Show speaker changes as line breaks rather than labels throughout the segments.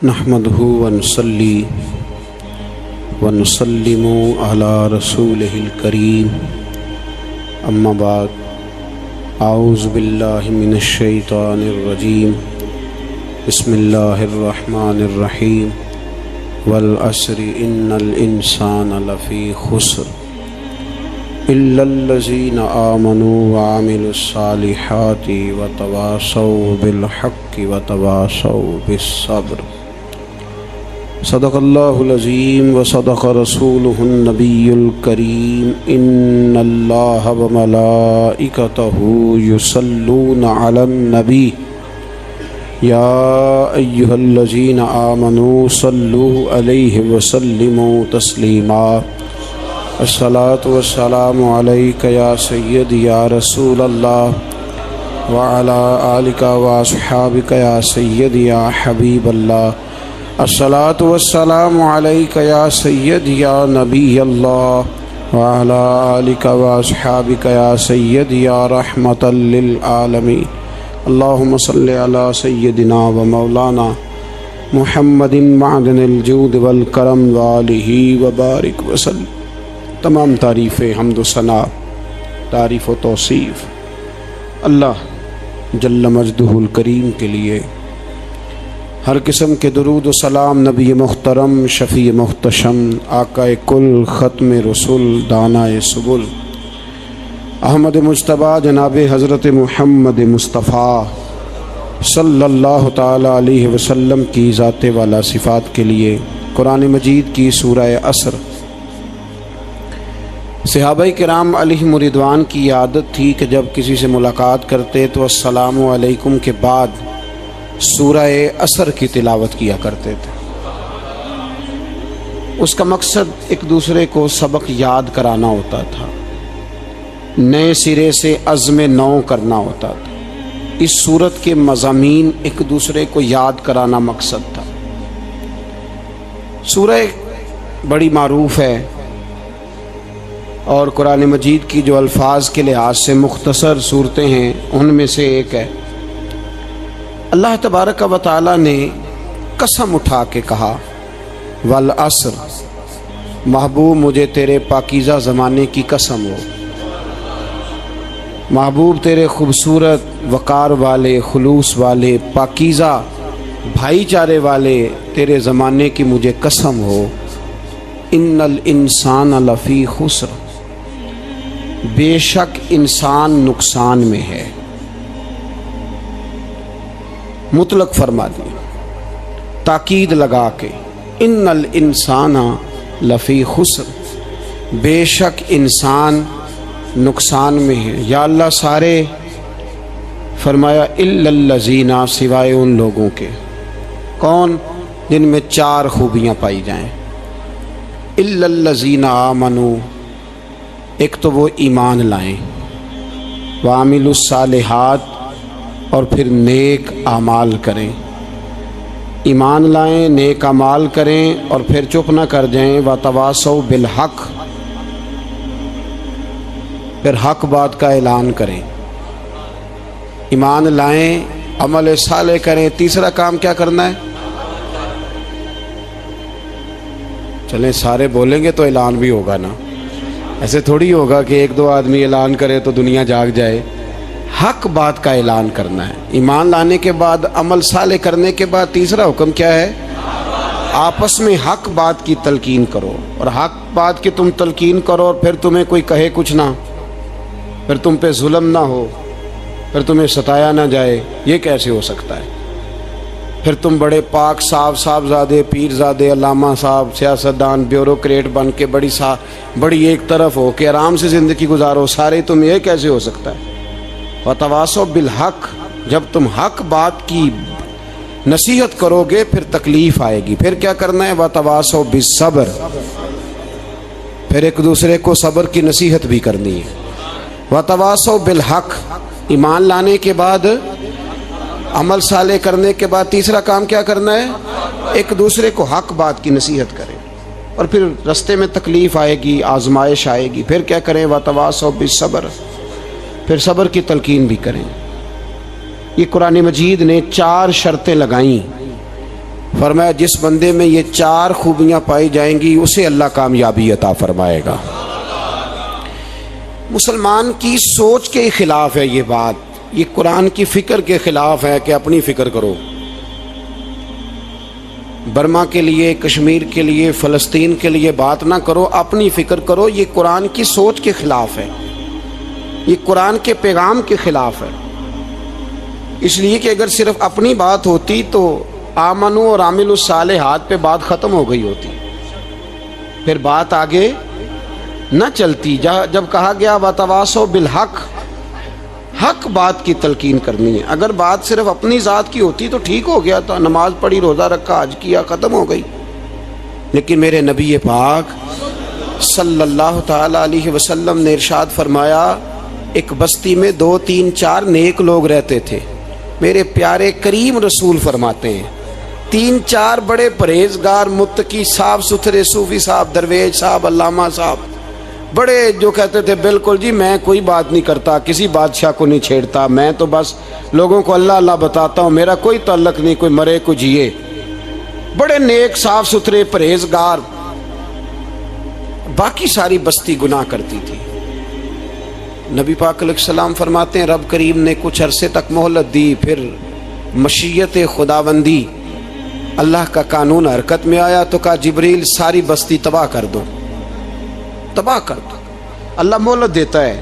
نحمده ونصلي ونسلم على رسوله الكريم اما بعد اعوذ باللہ من الشیطان الرجیم بسم اللہ الرحمن الرحیم والعصر ان الانسان لفی خسر الا الذین آمنوا وعملوا الصالحات وتواصوا بالحق وتواصوا بالصبر۔ صدق اللہ العظیم وصدق رسولہ النبی الکریم۔ ان اللہ وملائکتہ یصلون علی النبی یا ایہا الذین آمنوا صلوا علیہ وسلموا تسلیما۔ الصلاۃ والسلام علیک یا سیدی یا رسول اللہ وعلی آلک واصحابک یا سیدی یا حبیب اللہ۔ الصلاۃ والسلام علیک یا سیدی یا نبی اللہ وعلی آلک واصحابک یا سیدی یا رحمۃ للعالمین۔ اللہم صلی علی سیدنا و مولانا محمد معدن الجود والکرم وآلہ وبارک وسلم۔ تمام تعریف حمد و ثنا، تعریف و توصیف اللہ جل مجدہ الکریم کے لیے۔ ہر قسم کے درود و سلام نبی محترم، شفیع محتشم، آقا کل، ختم رسول، دانائے سبل، احمد مجتبیٰ جناب حضرت محمد مصطفیٰ صلی اللہ تعالی علیہ وسلم کی ذات والا صفات کے لیے۔ قرآن مجید کی سورہ عصر۔ صحابہ کرام علیہم رضوان کی عادت تھی کہ جب کسی سے ملاقات کرتے تو السلام علیکم کے بعد سورہ عصر کی تلاوت کیا کرتے تھے۔ اس کا مقصد ایک دوسرے کو سبق یاد کرانا ہوتا تھا، نئے سرے سے عزم نو کرنا ہوتا تھا۔ اس سورت کے مضامین ایک دوسرے کو یاد کرانا مقصد تھا۔ سورہ بڑی معروف ہے اور قرآن مجید کی جو الفاظ کے لحاظ سے مختصر صورتیں ہیں ان میں سے ایک ہے۔ اللہ تبارک و تعالی نے قسم اٹھا کے کہا والعصر، محبوب مجھے تیرے پاکیزہ زمانے کی قسم ہو، محبوب تیرے خوبصورت وقار والے، خلوص والے، پاکیزہ بھائی چارے والے تیرے زمانے کی مجھے قسم ہو۔ ان الانسان لفی خسر، بے شک انسان نقصان میں ہے۔ مطلق فرما دیا، تاکید لگا کے، ان الانسان لفی خسر، بے شک انسان نقصان میں ہے۔ یا اللہ سارے، فرمایا الا الذین، سوائے ان لوگوں کے، کون؟ جن میں چار خوبیاں پائی جائیں۔ الا الذین آمنوا، ایک تو وہ ایمان لائیں، وعملوا الصالحات، اور پھر نیک اعمال کریں۔ ایمان لائیں، نیک اعمال کریں، اور پھر چپ نہ کر جائیں۔ وتواصوا بالحق، پھر حق بات کا اعلان کریں۔ ایمان لائیں، عمل صالح کریں، تیسرا کام کیا کرنا ہے؟ چلیں سارے بولیں گے تو اعلان بھی ہوگا نا، ایسے تھوڑی ہوگا کہ ایک دو آدمی اعلان کرے تو دنیا جاگ جائے۔ حق بات کا اعلان کرنا ہے۔ ایمان لانے کے بعد، عمل صالح کرنے کے بعد تیسرا حکم کیا ہے؟ آپس میں حق بات کی تلقین کرو، اور حق بات کی تم تلقین کرو، اور پھر تمہیں کوئی کہے کچھ نہ، پھر تم پہ ظلم نہ ہو، پھر تمہیں ستایا نہ جائے، یہ کیسے ہو سکتا ہے؟ پھر تم بڑے پاک صاحبزادے، پیرزادے، علامہ صاحب، سیاستدان، بیوروکریٹ بن کے بڑی ایک طرف ہو کے آرام سے زندگی گزارو سارے، تم یہ کیسے ہو سکتا ہے؟ وتواصوا بالحق، جب تم حق بات کی نصیحت کرو گے پھر تکلیف آئے گی۔ پھر کیا کرنا ہے؟ وتواصوا بالصبر، پھر ایک دوسرے کو صبر کی نصیحت بھی کرنی ہے۔ وتواصوا بالحق، ایمان لانے کے بعد، عمل صالح کرنے کے بعد تیسرا کام کیا کرنا ہے؟ ایک دوسرے کو حق بات کی نصیحت کریں، اور پھر رستے میں تکلیف آئے گی، آزمائش آئے گی، پھر کیا کریں؟ وتواصوا بالصبر، پھر صبر کی تلقین بھی کریں۔ یہ قرآن مجید نے 4 شرطیں لگائیں فرمایا جس بندے میں یہ 4 خوبیاں پائی جائیں گی اسے اللہ کامیابی عطا فرمائے گا۔ مسلمان کی سوچ کے خلاف ہے یہ بات، یہ قرآن کی فکر کے خلاف ہے کہ اپنی فکر کرو۔ برما کے لیے، کشمیر کے لیے، فلسطین کے لیے بات نہ کرو، اپنی فکر کرو۔ یہ قرآن کی سوچ کے خلاف ہے، یہ قرآن کے پیغام کے خلاف ہے۔ اس لیے کہ اگر صرف اپنی بات ہوتی تو آمنو اور عامل الصالحات پہ بات ختم ہو گئی ہوتی، پھر بات آگے نہ چلتی۔ جب کہا گیا وتواصوا بالحق، حق بات کی تلقین کرنی ہے۔ اگر بات صرف اپنی ذات کی ہوتی تو ٹھیک ہو گیا تھا، نماز پڑھی، روزہ رکھا، حج کیا، ختم ہو گئی۔ لیکن میرے نبی پاک صلی اللہ تعالی علیہ وسلم نے ارشاد فرمایا، ایک بستی میں 2 3 4 نیک لوگ رہتے تھے۔ میرے پیارے کریم رسول فرماتے ہیں 3 4 بڑے پرہیزگار، متقی، صاف ستھرے صوفی صاحب، درویش صاحب، علامہ صاحب، بڑے جو کہتے تھے بالکل جی میں کوئی بات نہیں کرتا، کسی بادشاہ کو نہیں چھیڑتا، میں تو بس لوگوں کو اللہ اللہ بتاتا ہوں، میرا کوئی تعلق نہیں، کوئی مرے کوئی جیے۔ بڑے نیک، صاف ستھرے، پرہیزگار۔ باقی ساری بستی گناہ کرتی تھی۔ نبی پاک علیہ السلام فرماتے ہیں رب کریم نے کچھ عرصے تک مہلت دی، پھر مشیت خداوندی، اللہ کا قانون حرکت میں آیا تو کہا جبریل ساری بستی تباہ کر دو، تباہ کر دو۔ اللہ مہلت دیتا ہے،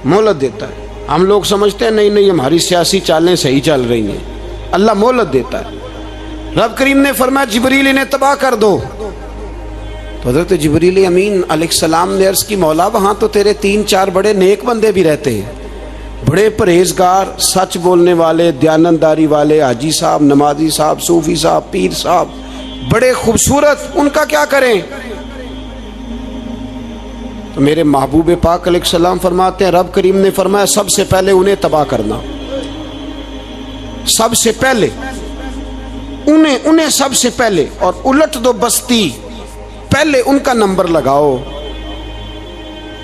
مہلت دیتا ہے۔ ہم لوگ سمجھتے ہیں نہیں ہماری سیاسی چالیں صحیح چل رہی ہیں، اللہ مہلت دیتا ہے۔ رب کریم نے فرمایا جبریل انہیں تباہ کر دو۔ تو حضرت جبریل امین علیہ السلام نے عرض کی مولا وہاں تو تیرے 3 4 بڑے نیک بندے بھی رہتے ہیں، بڑے پرہیزگار، سچ بولنے والے، دیانتداری والے، حاجی صاحب، نمازی صاحب، صوفی صاحب، پیر صاحب، بڑے خوبصورت، ان کا کیا کریں؟ تو میرے محبوب پاک علیہ السلام فرماتے ہیں رب کریم نے فرمایا سب سے پہلے انہیں تباہ کرنا، سب سے پہلے انہیں سب سے پہلے، اور الٹ دو بستی، پہلے ان کا نمبر لگاؤ۔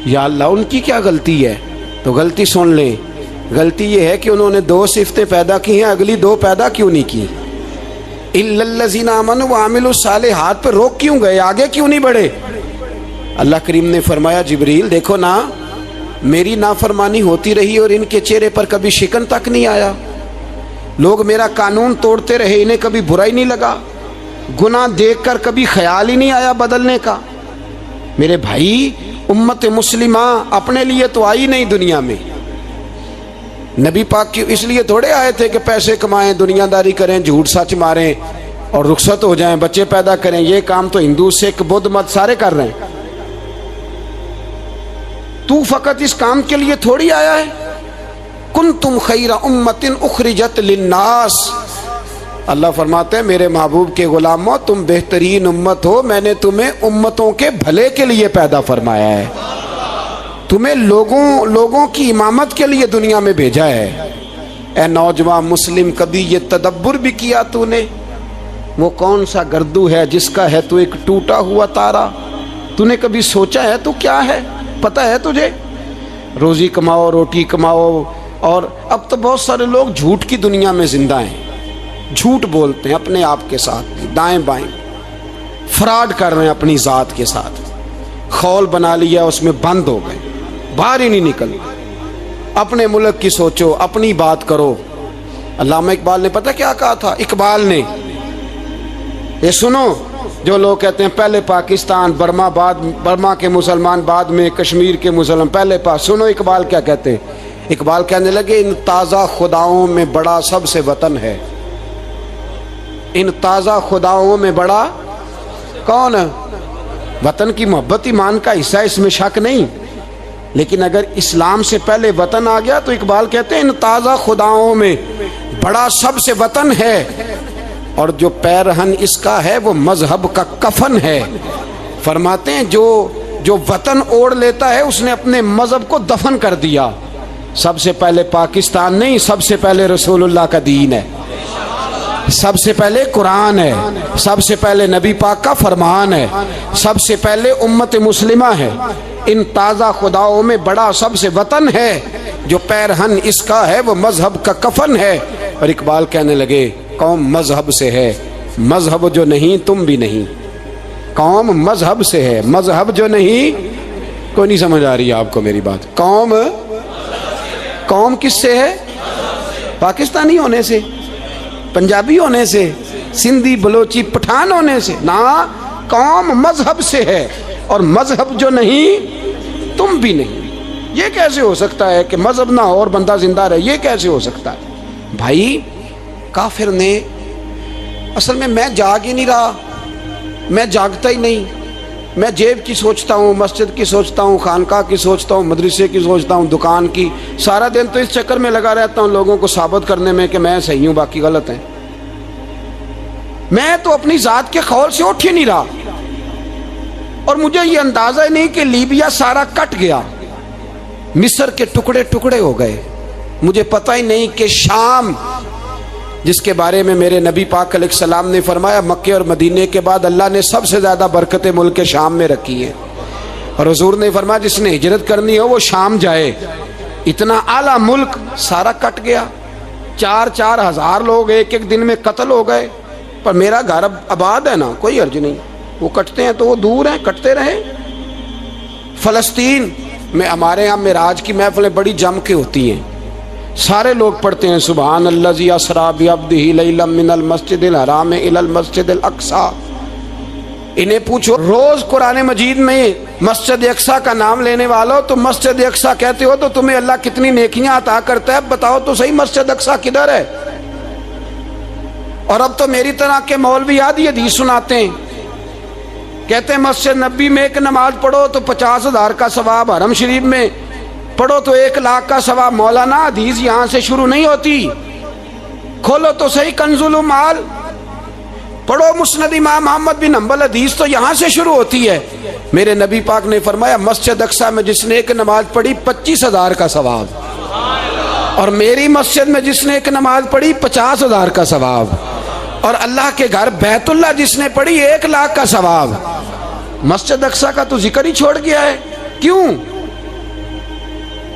یا اللہ ان کی کیا غلطی ہے؟ تو غلطی سن لیں، غلطی یہ ہے کہ انہوں نے 2 صفتیں پیدا کی ہیں، اگلی 2 پیدا کیوں نہیں کی؟ الا الذین آمنوا وعملوا الصالحات پہ روک کیوں گئے، آگے کیوں نہیں بڑھے؟ اللہ کریم نے فرمایا جبریل دیکھو نا، میری نافرمانی ہوتی رہی اور ان کے چہرے پر کبھی شکن تک نہیں آیا، لوگ میرا قانون توڑتے رہے، انہیں کبھی برا ہی نہیں لگا، گناہ دیکھ کر کبھی خیال ہی نہیں آیا بدلنے کا۔ میرے بھائی امت مسلمہ اپنے لیے تو آئی نہیں دنیا میں، نبی پاک کی اس لیے تھوڑے آئے تھے کہ پیسے کمائیں، دنیا داری کریں، جھوٹ سچ ماریں اور رخصت ہو جائیں، بچے پیدا کریں۔ یہ کام تو ہندو، سکھ، بدھ مت سارے کر رہے ہیں، تو فقط اس کام کے لیے تھوڑی آیا ہے۔ کنتم خیر امت اخرجت للناس، اللہ فرماتے ہیں میرے محبوب کے غلاموں تم بہترین امت ہو، میں نے تمہیں امتوں کے بھلے کے لیے پیدا فرمایا ہے، تمہیں لوگوں کی امامت کے لیے دنیا میں بھیجا ہے۔ اے نوجوان مسلم کبھی یہ تدبر بھی کیا تو نے، وہ کون سا گردو ہے جس کا ہے تو ایک ٹوٹا ہوا تارا؟ تو نے کبھی سوچا ہے تو کیا ہے؟ پتہ ہے تجھے؟ روزی کماؤ، روٹی کماؤ، اور اب تو بہت سارے لوگ جھوٹ کی دنیا میں زندہ ہیں، جھوٹ بولتے ہیں اپنے آپ کے ساتھ، دائیں بائیں فراڈ کر رہے ہیں اپنی ذات کے ساتھ، خول بنا لیا اس میں بند ہو گئے، باہر ہی نہیں نکل۔ اپنے ملک کی سوچو، اپنی بات کرو۔ علامہ اقبال نے پتہ کیا کہا تھا؟ اقبال نے، یہ سنو جو لوگ کہتے ہیں پہلے پاکستان، برما کے مسلمان بعد میں کشمیر کے مسلمان پہلے سنو اقبال کیا کہتے ہیں۔ اقبال کہنے لگے ان تازہ خداؤں میں بڑا سب سے وطن ہے، ان تازہ خداؤں میں بڑا کون ہے؟ وطن کی محبت ایمان کا حصہ، اس میں شک نہیں، لیکن اگر اسلام سے پہلے وطن آ گیا تو اقبال کہتے ہیں ان تازہ خداؤں میں بڑا سب سے وطن ہے، اور جو پیرہن اس کا ہے وہ مذہب کا کفن ہے۔ فرماتے ہیں جو وطن اوڑھ لیتا ہے اس نے اپنے مذہب کو دفن کر دیا۔ سب سے پہلے پاکستان نہیں، سب سے پہلے رسول اللہ کا دین ہے، سب سے پہلے قرآن ہے، سب سے پہلے نبی پاک کا فرمان ہے، سب سے پہلے امت مسلمہ ہے۔ ان تازہ خداؤں میں بڑا سب سے وطن ہے، جو پیرہن اس کا ہے وہ مذہب کا کفن ہے۔ اور اقبال کہنے لگے قوم مذہب سے ہے، مذہب جو نہیں تم بھی نہیں۔ قوم مذہب سے ہے، مذہب جو نہیں، کوئی نہیں سمجھ آ رہی آپ کو میری بات؟ قوم کس سے ہے؟ پاکستانی ہونے سے، پنجابی ہونے سے، سندھی بلوچی پٹھان ہونے سے نہ، قوم مذہب سے ہے، اور مذہب جو نہیں تم بھی نہیں۔ یہ کیسے ہو سکتا ہے کہ مذہب نہ ہو اور بندہ زندہ رہے؟ یہ کیسے ہو سکتا ہے بھائی؟ کافر نے اصل میں جاگ ہی نہیں رہا، میں جاگتا ہی نہیں، میں جیب کی سوچتا ہوں، مسجد کی سوچتا ہوں، خانقاہ کی سوچتا ہوں، مدرسے کی سوچتا ہوں، دکان کی، سارا دن تو اس چکر میں لگا رہتا ہوں لوگوں کو ثابت کرنے میں کہ میں صحیح ہوں باقی غلط ہیں۔ میں تو اپنی ذات کے خول سے اٹھ ہی نہیں رہا، اور مجھے یہ اندازہ ہی نہیں کہ لیبیا سارا کٹ گیا، مصر کے ٹکڑے ٹکڑے ہو گئے، مجھے پتہ ہی نہیں کہ شام، جس کے بارے میں میرے نبی پاک علیہ السلام نے فرمایا مکے اور مدینے کے بعد اللہ نے سب سے زیادہ برکتیں ملک شام میں رکھی ہیں، اور حضور نے فرمایا جس نے ہجرت کرنی ہو وہ شام جائے۔ اتنا اعلیٰ ملک سارا کٹ گیا، 4 ہزار لوگ ایک دن میں قتل ہو گئے، پر میرا گھر اب آباد ہے نا، کوئی حرج نہیں، وہ کٹتے ہیں تو وہ دور ہیں، کٹتے رہیں۔ فلسطین میں ہمارے ہاں معراج کی محفلیں بڑی جم کے ہوتی ہیں، سارے لوگ پڑھتے ہیں سبحان الذی اسریٰ بعبدہ لیلا من المسجد الحرام الی المسجد الاقصی۔ انہیں پوچھو روز قرآن مجید میں مسجد اقصی کا نام لینے والوں، تو مسجد اقصی کہتے ہو تو تمہیں اللہ کتنی نیکیاں عطا کرتا ہے، بتاؤ تو صحیح مسجد اقصی کدھر ہے؟ اور اب تو میری طرح کے مولوی آدھی حدیث سناتے ہیں، کہتے ہیں مسجد نبی میں ایک نماز پڑھو تو 50,000 کا ثواب، حرم شریف میں پڑھو تو 1,00,000 کا ثواب۔ مولانا حدیث یہاں سے شروع نہیں ہوتی، کھولو تو صحیح کنز المال، پڑھو مسند امام محمد بن حنبل، حدیث تو یہاں سے شروع ہوتی ہے۔ میرے نبی پاک نے فرمایا مسجد اقصی میں جس نے ایک نماز پڑھی 25,000 کا ثواب، اور میری مسجد میں جس نے ایک نماز پڑھی 50,000 کا ثواب، اور اللہ کے گھر بیت اللہ جس نے پڑھی 1,00,000 کا ثواب۔ مسجد اقصی کا تو ذکر ہی چھوڑ گیا ہے، کیوں؟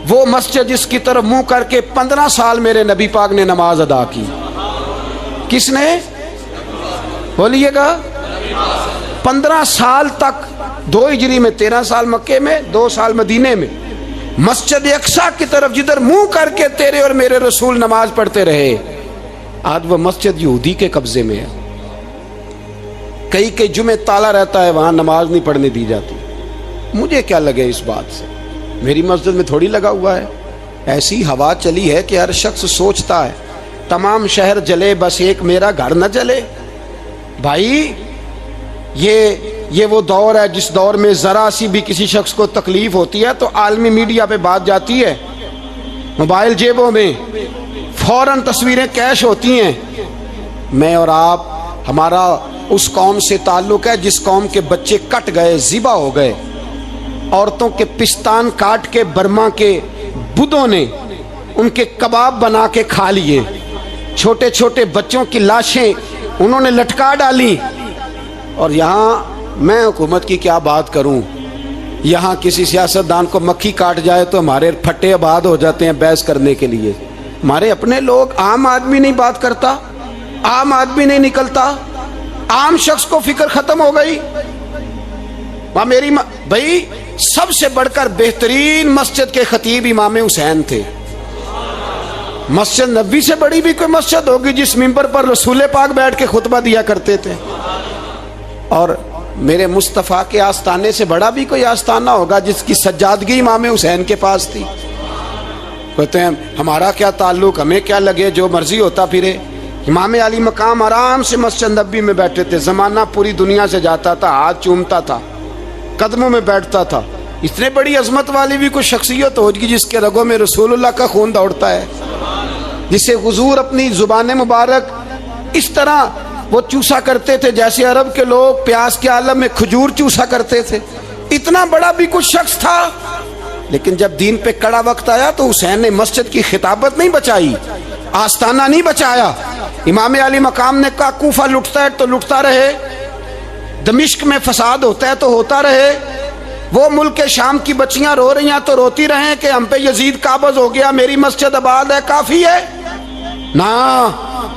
وہ مسجد جس کی طرف منہ کر کے 15 سال میرے نبی پاک نے نماز ادا کی، کس نے؟ بولیے گا 15 سال تک، 2 ہجری میں 13 سال مکے میں، 2 سال مدینے میں، مسجد اقصی کی طرف جدھر منہ کر کے تیرے اور میرے رسول نماز پڑھتے رہے۔ آج وہ مسجد یہودی کے قبضے میں ہے، کئی جمعے تالا رہتا ہے، وہاں نماز نہیں پڑھنے دی جاتی۔ مجھے کیا لگے اس بات سے؟ میری مسجد میں تھوڑی لگا ہوا ہے۔ ایسی ہوا چلی ہے کہ ہر شخص سوچتا ہے تمام شہر جلے بس ایک میرا گھر نہ جلے۔ بھائی یہ وہ دور ہے جس دور میں ذرا سی بھی کسی شخص کو تکلیف ہوتی ہے تو عالمی میڈیا پہ بات جاتی ہے، موبائل جیبوں میں فوراً تصویریں کیش ہوتی ہیں۔ میں اور آپ، ہمارا اس قوم سے تعلق ہے جس قوم کے بچے کٹ گئے، ذبح ہو گئے، عورتوں کے پستان کاٹ کے برما کے بدھوں نے ان کے کباب بنا کے کھا لیے، چھوٹے چھوٹے بچوں کی لاشیں انہوں نے لٹکا ڈالی۔ اور یہاں میں حکومت کی کیا بات کروں، یہاں کسی سیاستدان کو مکھی کاٹ جائے تو ہمارے پھٹے آباد ہو جاتے ہیں بحث کرنے کے لیے۔ ہمارے اپنے لوگ، عام آدمی نہیں بات کرتا، عام آدمی نہیں نکلتا، عام شخص کو فکر ختم ہو گئی۔ میری بھائی سب سے بڑھ کر بہترین مسجد کے خطیب امام حسین تھے۔ مسجد نبی سے بڑی بھی کوئی مسجد ہوگی جس منبر پر رسول پاک بیٹھ کے خطبہ دیا کرتے تھے؟ اور میرے مصطفیٰ کے آستانے سے بڑا بھی کوئی آستانہ ہوگا جس کی سجادگی امام حسین کے پاس تھی؟ کہتے ہیں ہمارا کیا تعلق، ہمیں کیا لگے، جو مرضی ہوتا پھرے۔ امام علی مقام آرام سے مسجد نبی میں بیٹھے تھے، زمانہ پوری دنیا سے جاتا تھا، ہاتھ چومتا تھا، قدموں میں بیٹھتا تھا۔ اتنے بڑی عظمت والی بھی کوئی شخصیت ہوگی جس کے رگوں میں رسول اللہ کا خون دوڑتا ہے، جسے حضور اپنی زبان مبارک اس طرح وہ چوسا کرتے تھے جیسے عرب کے لوگ پیاس کے عالم میں کھجور چوسا کرتے تھے۔ اتنا بڑا بھی کچھ شخص تھا، لیکن جب دین پہ کڑا وقت آیا تو حسین نے مسجد کی خطابت نہیں بچائی، آستانہ نہیں بچایا۔ امام علی مقام نے کہا کوفہ لٹتا ہے تو لٹتا رہے، دمشق میں فساد ہوتا ہے تو ہوتا رہے، وہ ملک شام کی بچیاں رو رہی ہیں تو روتی رہیں کہ ہم پہ یزید قابض ہو گیا، میری مسجد آباد ہے، کافی ہے؟ نہ،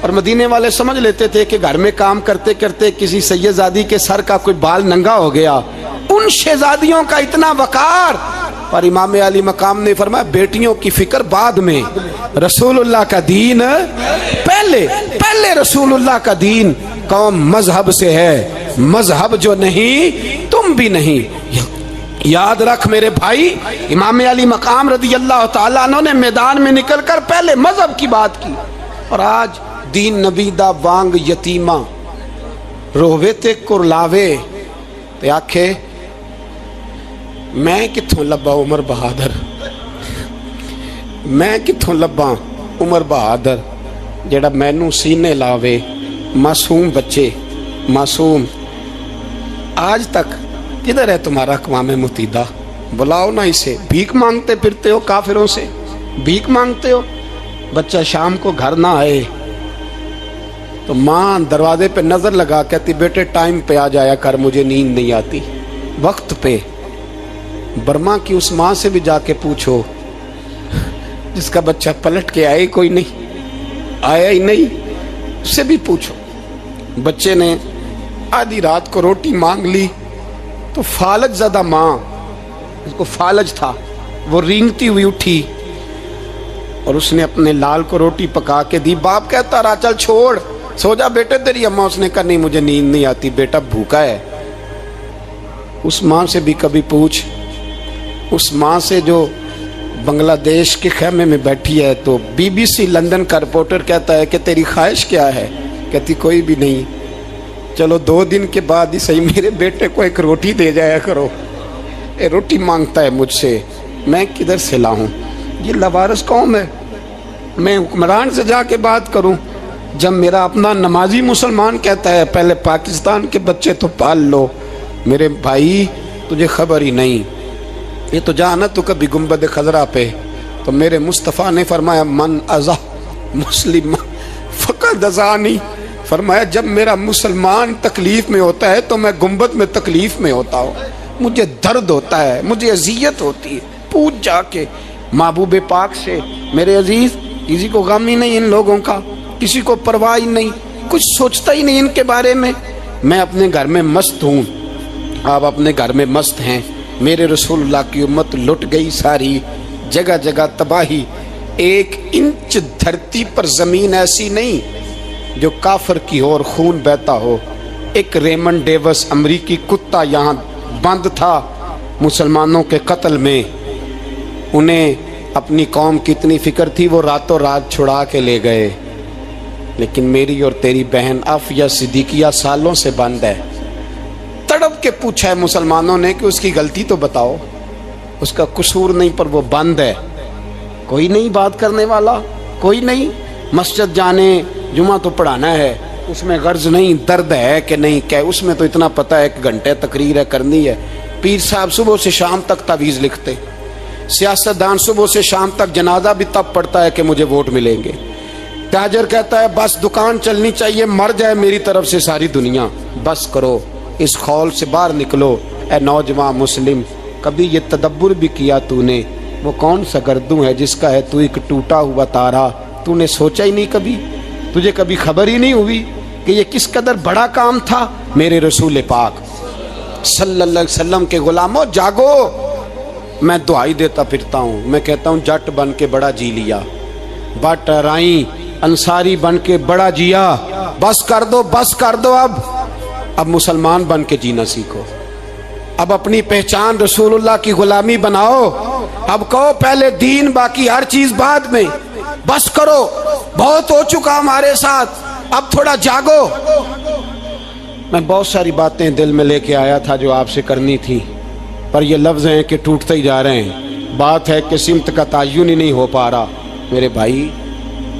اور مدینے والے سمجھ لیتے تھے کہ گھر میں کام کرتے کرتے کسی سیدزادی کے سر کا کوئی بال ننگا ہو گیا. ان شہزادیوں کا اتنا وقار. پر امام علی مقام نے فرمایا بیٹیوں کی فکر بعد میں, رسول اللہ کا دین پہلے. پہلے رسول اللہ کا دین. قوم مذہب سے ہے, مذہب جو نہیں تم بھی نہیں. یاد رکھ میرے بھائی, امام علی مقام رضی اللہ تعالیٰ عنہ نے میدان میں نکل کر پہلے مذہب کی بات کی. اور آج دین نبی دا وانگ یتیمہ رووے تے کرلاوے تے آکھے میں کتھوں لبا عمر بہادر, میں کتھوں لبا عمر بہادر جیڑا مینوں سینے لاوے. معصوم بچے, معصوم. آج تک کدھر ہے تمہارا اقوام متحدہ؟ بلاؤ نا اسے. بھیک مانگتے پھرتے ہو, کافروں سے بھیک مانگتے ہو. بچہ شام کو گھر نہ آئے تو ماں دروازے پہ نظر لگا کہتی بیٹے ٹائم پہ آ جایا کر, مجھے نیند نہیں آتی. وقت پہ. برما کی اس ماں سے بھی جا کے پوچھو جس کا بچہ پلٹ کے آئے کوئی نہیں, آیا ہی نہیں, اس سے بھی پوچھو. بچے نے آدھی رات کو روٹی مانگ لی تو فالج زدہ ماں, اس کو فالج تھا, وہ رینگتی ہوئی اٹھی اور اس نے اپنے لال کو روٹی پکا کے دی. باپ کہتا رہا چل چھوڑ, سو جا بیٹے تیری اماں. اس نے کہا نہیں مجھے نیند نہیں آتی, بیٹا بھوکا ہے. اس ماں سے بھی کبھی پوچھ, اس ماں سے جو بنگلہ دیش کے خیمے میں بیٹھی ہے تو بی بی سی لندن کا رپورٹر کہتا ہے کہ تیری خواہش کیا ہے؟ کہتی کوئی بھی نہیں. چلو 2 دن کے بعد ہی صحیح میرے بیٹے کو ایک روٹی دے جایا کرو, اے روٹی مانگتا ہے مجھ سے, میں کدھر سے لاؤں؟ یہ لوارث قوم ہے. میں حکمران سے جا کے بات کروں جب میرا اپنا نمازی مسلمان کہتا ہے پہلے پاکستان کے بچے تو پال لو. میرے بھائی تجھے خبر ہی نہیں. یہ تو جانا تو کبھی گنبد خضرا پہ تو میرے مصطفیٰ نے فرمایا من ازا مسلم فقط ازانی. فرمایا جب میرا مسلمان تکلیف میں ہوتا ہے تو میں گنبد میں تکلیف میں ہوتا ہوں, مجھے درد ہوتا ہے, مجھے اذیت ہوتی ہے. پوچھ جا کے محبوب پاک سے. میرے عزیز کسی کو غم ہی نہیں ان لوگوں کا, کسی کو پرواہ ہی نہیں, کچھ سوچتا ہی نہیں ان کے بارے میں. میں اپنے گھر میں مست ہوں, آپ اپنے گھر میں مست ہیں. میرے رسول اللہ کی امت لٹ گئی ساری, جگہ جگہ تباہی. 1 انچ دھرتی پر زمین ایسی نہیں جو کافر کی ہو اور خون بہتا ہو. ایک ریمنڈ ڈیوس امریکی کتا یہاں بند تھا مسلمانوں کے قتل میں. انہیں اپنی قوم کی اتنی فکر تھی وہ راتوں رات چھڑا کے لے گئے. لیکن میری اور تیری بہن عافیہ صدیقیہ سالوں سے بند ہے. تڑپ کے پوچھا ہے مسلمانوں نے کہ اس کی غلطی تو بتاؤ, اس کا قصور نہیں پر وہ بند ہے. کوئی نہیں بات کرنے والا, کوئی نہیں. مسجد جانے, جمعہ تو پڑھانا ہے, اس میں غرض نہیں درد ہے کہ نہیں کہ اس میں تو اتنا پتہ ہے 1 گھنٹے تقریر ہے کرنی ہے. پیر صاحب صبح سے شام تک تعویذ لکھتے, سیاستدان صبح سے شام تک جنازہ بھی تب پڑتا ہے کہ مجھے ووٹ ملیں گے. تاجر کہتا ہے بس دکان چلنی چاہیے, مر جائے میری طرف سے ساری دنیا. بس کرو, اس خول سے باہر نکلو. اے نوجوان مسلم, کبھی یہ تدبر بھی کیا تو نے وہ کون سا گردوں ہے جس کا ہے تو ایک ٹوٹا ہوا تارا؟ تو نے سوچا ہی نہیں کبھی, تجھے کبھی خبر ہی نہیں ہوئی کہ یہ کس قدر بڑا کام تھا؟ میرے رسول پاک صلی اللہ علیہ وسلم کے غلاموں جاگو. میں دعائی دیتا پھرتا ہوں, میں کہتا ہوں جٹ بن کے بڑا جی لیا, بٹ رائیں انصاری بن کے بڑا جیا. بس کر دو, بس کر دو. اب مسلمان بن کے جینا سیکھو. اب اپنی پہچان رسول اللہ کی غلامی بناؤ. اب کہو پہلے دین باقی ہر چیز بعد میں. بس کرو, بہت ہو چکا ہمارے ساتھ, اب تھوڑا جاگو. میں بہت ساری باتیں دل میں لے کے آیا تھا جو آپ سے کرنی تھی, پر یہ لفظ ہیں کہ ٹوٹتے ہی جا رہے ہیں. بات ہے کہ سمت کا تعین ہی نہیں ہو پا رہا. میرے بھائی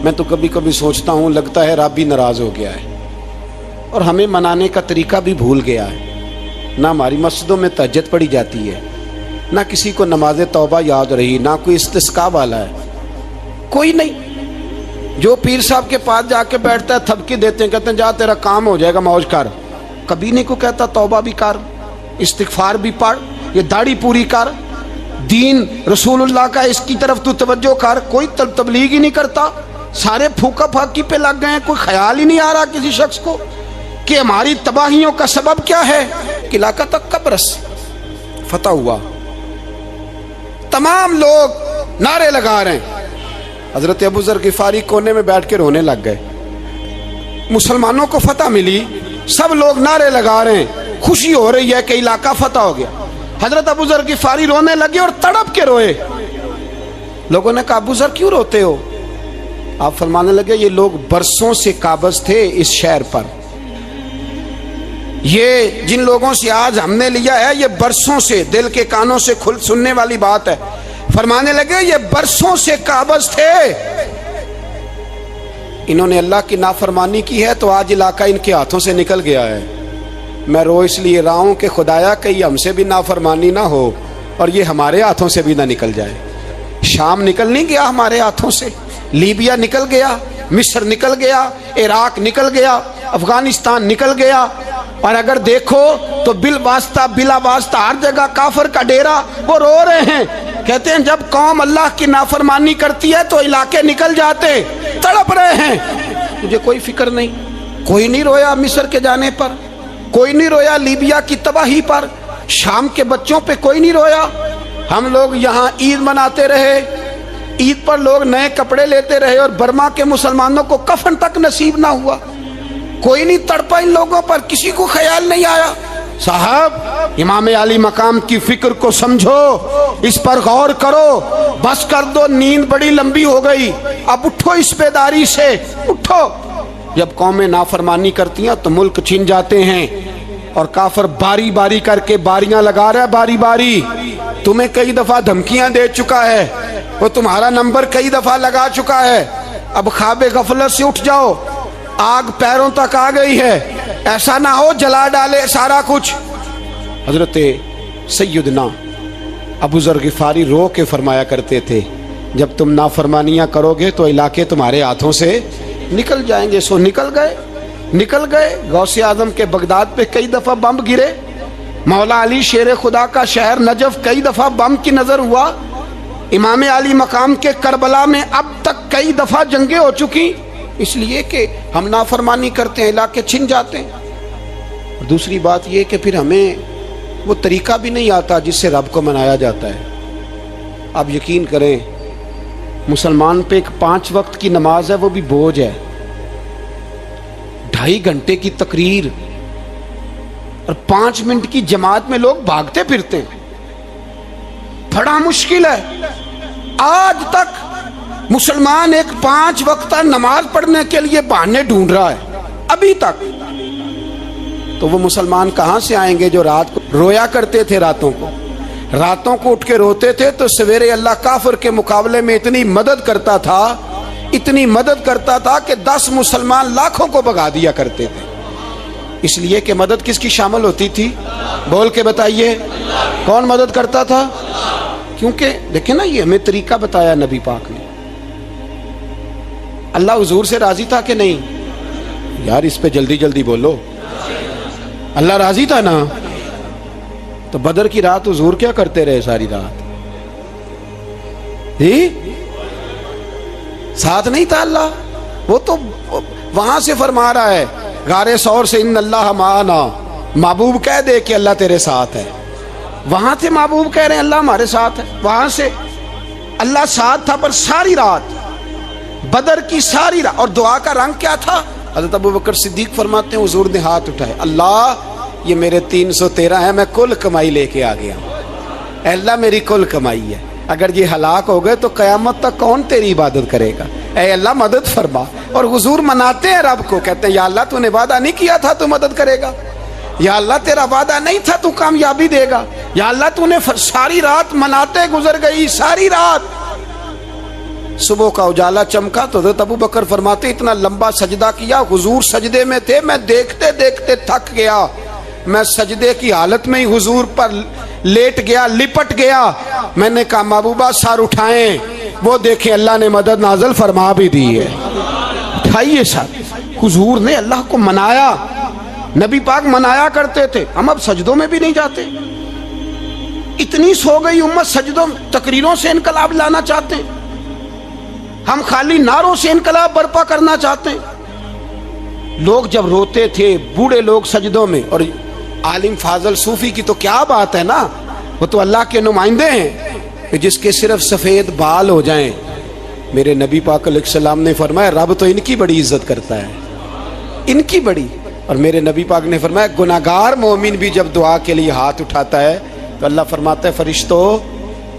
میں تو کبھی کبھی سوچتا ہوں لگتا ہے رب بھی ناراض ہو گیا ہے اور ہمیں منانے کا طریقہ بھی بھول گیا ہے. نہ ہماری مسجدوں میں تہجد پڑھی جاتی ہے, نہ کسی کو نماز توبہ یاد رہی, نہ کوئی استسقاء والا ہے, کوئی نہیں. جو پیر صاحب کے پاس جا کے بیٹھتا ہے تھپکی دیتے ہیں, کہتے ہیں جا تیرا کام ہو جائے گا موج کر. کبھی نہیں کو کہتا توبہ بھی کر, استغفار بھی پڑھ, یہ داڑھی پوری کر, دین رسول اللہ کا اس کی طرف تو توجہ کر. کوئی تبلیغ ہی نہیں کرتا. سارے پھوکا پھاکی پہ لگ گئے ہیں، کوئی خیال ہی نہیں آ رہا کسی شخص کو کہ ہماری تباہیوں کا سبب کیا ہے. کہ علاقہ تک قبرص فتح ہوا، تمام لوگ نعرے لگا رہے ہیں. حضرت ابو ذر غفاری کونے میں بیٹھ کے رونے لگ گئے. مسلمانوں کو فتح ملی، سب لوگ نعرے لگا رہے ہیں، خوشی ہو رہی ہے کہ علاقہ فتح ہو گیا. حضرت ابو ذر غفاری رونے لگے اور تڑپ کے روئے. لوگوں نے کہا ابو ذر کیوں روتے ہو؟ آپ فرمانے لگے یہ لوگ برسوں سے قابض تھے اس شہر پر، یہ جن لوگوں سے آج ہم نے لیا ہے یہ برسوں سے، دل کے کانوں سے کھل سننے والی بات ہے. فرمانے لگے یہ برسوں سے قابض تھے، انہوں نے اللہ کی نافرمانی کی ہے تو آج علاقہ ان کے ہاتھوں سے نکل گیا ہے. میں رو اس لیے رہا ہوں کہ خدایا کہیں ہم سے بھی نافرمانی نہ ہو اور یہ ہمارے ہاتھوں سے بھی نہ نکل جائے. شام نکل نہیں گیا ہمارے ہاتھوں سے، لیبیا نکل گیا، مصر نکل گیا، عراق نکل گیا، افغانستان نکل گیا. اور اگر دیکھو تو بالواسطہ بلا واسطہ ہر جگہ کافر کا ڈیرا. وہ رو رہے ہیں، کہتے ہیں جب قوم اللہ کی نافرمانی کرتی ہے تو علاقے نکل جاتے. تڑپ رہے ہیں، مجھے کوئی فکر نہیں. کوئی نہیں رویا مصر کے جانے پر، کوئی نہیں رویا لیبیا کی تباہی پر، شام کے بچوں پہ کوئی نہیں رویا. ہم لوگ یہاں عید مناتے رہے، عید پر لوگ نئے کپڑے لیتے رہے اور برما کے مسلمانوں کو کفن تک نصیب نہ ہوا. کوئی نہیں تڑپا ان لوگوں پر، کسی کو خیال نہیں آیا. صاحب امام علی مقام کی فکر کو سمجھو، اس پر غور کرو، بس کر دو، نیند بڑی لمبی ہو گئی، اب اٹھو اس بیداری سے، اٹھو. جب قومیں نافرمانی کرتی ہیں تو ملک چھن جاتے ہیں اور کافر باری باری کر کے باریاں لگا رہا ہے. باری باری تمہیں کئی دفعہ دھمکیاں دے چکا ہے، وہ تمہارا نمبر کئی دفعہ لگا چکا ہے. اب خواب غفلت سے اٹھ جاؤ، آگ پیروں تک آ گئی ہے، ایسا نہ ہو جلا ڈالے سارا کچھ. حضرت سیدنا ابو ذر غفاری رو کے فرمایا کرتے تھے جب تم نافرمانیاں کرو گے تو علاقے تمہارے ہاتھوں سے نکل جائیں گے. سو نکل گئے. غوث اعظم کے بغداد پہ کئی دفعہ بم گرے، مولا علی شیر خدا کا شہر نجف کئی دفعہ بم کی نظر ہوا. امام علی مقام کے کربلا میں اب تک کئی دفعہ جنگیں ہو چکی، اس لیے کہ ہم نافرمانی کرتے ہیں علاقے چھن جاتے ہیں. دوسری بات یہ کہ پھر ہمیں وہ طریقہ بھی نہیں آتا جس سے رب کو منایا جاتا ہے. آپ یقین کریں مسلمان پہ ایک 5 وقت کی نماز ہے وہ بھی بوجھ ہے. 2.5 گھنٹے کی تقریر اور 5 منٹ کی جماعت میں لوگ بھاگتے پھرتے ہیں، بڑا مشکل ہے. آج تک مسلمان ایک 5 وقتہ نماز پڑھنے کے لیے بہانے ڈھونڈ رہا ہے ابھی تک. تو وہ مسلمان کہاں سے آئیں گے جو رات کو رویا کرتے تھے، راتوں کو اٹھ کے روتے تھے تو سویرے اللہ کافر کے مقابلے میں اتنی مدد کرتا تھا کہ 10 مسلمان لاکھوں کو بھگا دیا کرتے تھے. اس لیے کہ مدد کس کی شامل ہوتی تھی؟ بول کے بتائیے، کون مدد کرتا تھا؟ کیونکہ دیکھیں نا یہ ہمیں طریقہ بتایا نبی پاک نے. اللہ حضور سے راضی تھا کہ نہیں؟ یار اس پہ جلدی جلدی بولو. اللہ راضی تھا نا؟ تو بدر کی رات حضور کیا کرتے رہے ساری رات؟ ساتھ نہیں تھا اللہ؟ وہ تو وہاں سے فرما رہا ہے غار ثور سے ان اللہ معنا. محبوب کہہ دے کہ اللہ تیرے ساتھ ہے. وہاں تھے محبوب کہہ رہے ہیں اللہ ہمارے ساتھ ہے. وہاں سے اللہ ساتھ تھا پر ساری رات، بدر کی ساری رات. اور دعا کا رنگ کیا تھا؟ حضرت ابوبکر صدیق فرماتے ہیں حضور نے ہاتھ اٹھائے، اللہ یہ میرے 313 ہیں، میں کل کمائی لے کے آ گیا ہوں. اے اللہ میری کل کمائی ہے، اگر یہ ہلاک ہو گئے تو قیامت تک کون تیری عبادت کرے گا؟ اے اللہ مدد فرما. اور حضور مناتے ہیں رب کو، کہتے ہیں یا اللہ تو نے وعدہ نہیں کیا تھا تو مدد کرے گا، یا اللہ تیرا وعدہ نہیں تھا تو کامیابی دے گا، یا اللہ تو نے ساری رات مناتے گزر گئی، ساری رات. صبح کا اجالا چمکا تو حضرت ابو بکر فرماتے اتنا لمبا سجدہ کیا، حضور سجدے میں تھے، میں دیکھتے دیکھتے تھک گیا، میں سجدے کی حالت میں ہی حضور پر لیٹ گیا، لپٹ گیا. میں نے کہا محبوبہ سر اٹھائیں، وہ دیکھیں اللہ نے مدد نازل فرما بھی دی ہے. اٹھائیے سر. حضور نے اللہ کو منایا، نبی پاک منایا کرتے تھے. ہم اب سجدوں میں بھی نہیں جاتے، اتنی سو گئی امت، سجدوں تقریروں سے انقلاب لانا چاہتے ہیں. ہم خالی نعروں سے انقلاب برپا کرنا چاہتے ہیں؟ لوگ جب روتے تھے، بوڑھے لوگ سجدوں میں، اور عالم فاضل صوفی کی تو کیا بات ہے نا، وہ تو اللہ کے نمائندے ہیں کہ جس کے صرف سفید بال ہو جائیں، میرے نبی پاک علیہ السلام نے فرمایا رب تو ان کی بڑی عزت کرتا ہے، ان کی بڑی۔ اور میرے نبی پاک نے فرمایا گناہگار مومن بھی جب دعا کے لیے ہاتھ اٹھاتا ہے تو اللہ فرماتا ہے فرشتو